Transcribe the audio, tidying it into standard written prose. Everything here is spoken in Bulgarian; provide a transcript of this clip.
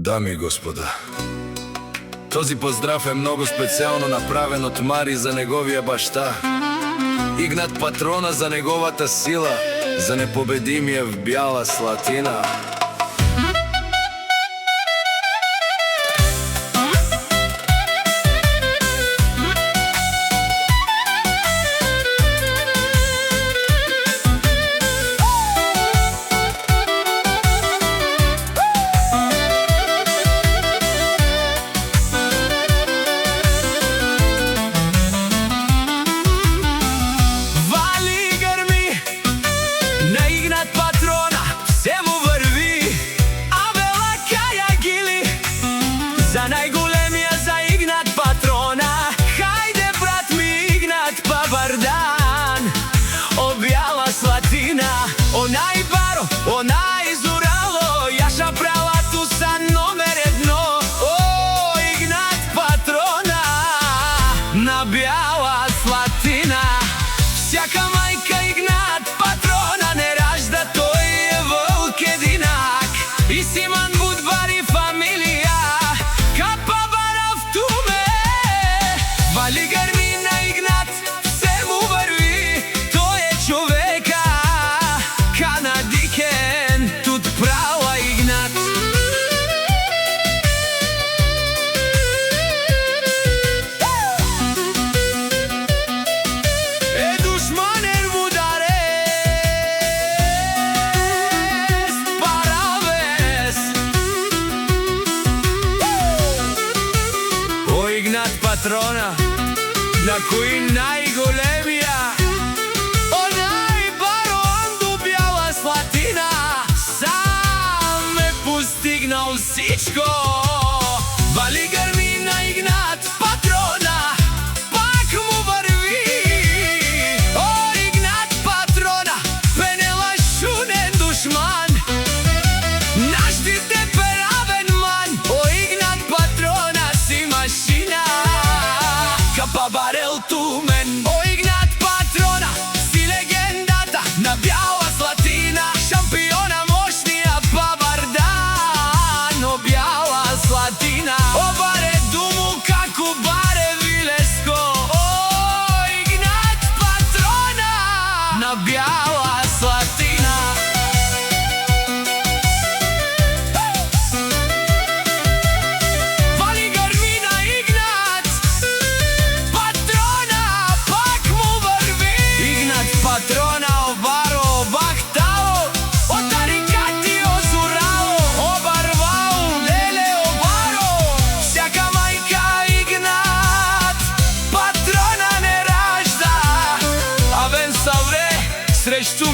Дами и господа, този поздрав е много специално направен от Мари за неговия баща, Игнат Патрона за неговата сила, за непобедимия в Бяла Слатина. За најголемија, за Игнат Патрона, хајде брат ми Игнат Пабардан. О Бяла Слатина, о најбаро, о најзурало, јаша правату са номер едно. О Игнат Патрона, на Бяла Слатина. Всяка мајка Игнат Патрона не ражда, тој е вълк единак. И Симан Будбари фамилија, вали грмина Игнат, се му върви, той е човека, канадикен, тут права Игнат. Е душманен Бударес, Паравес. О Игнат Патрона, на кој најголемија, о најбаро Анду Бяла Слатина, сам е постигнал всичко. Вали грмина Игнат Патрона, пак му върви. О Игнат Патрона, пенела шунен душман, наштите перавен ман. О Игнат Патрона си машина, Пабарел тумен. О Игнат Патрона, си легендата на Бяла Слатина, шампиона мощнија Пабардан. О Бяла Слатина, о баре думу како баре Вилеско. О Игнат Патрона, на Бяла Слатина. Патрона, обаро, бахтало, о тарикати, о зурало, о барвало, леле, обаро. Всяка мајка Игнат Патрона не ражда, а вен са вре срещу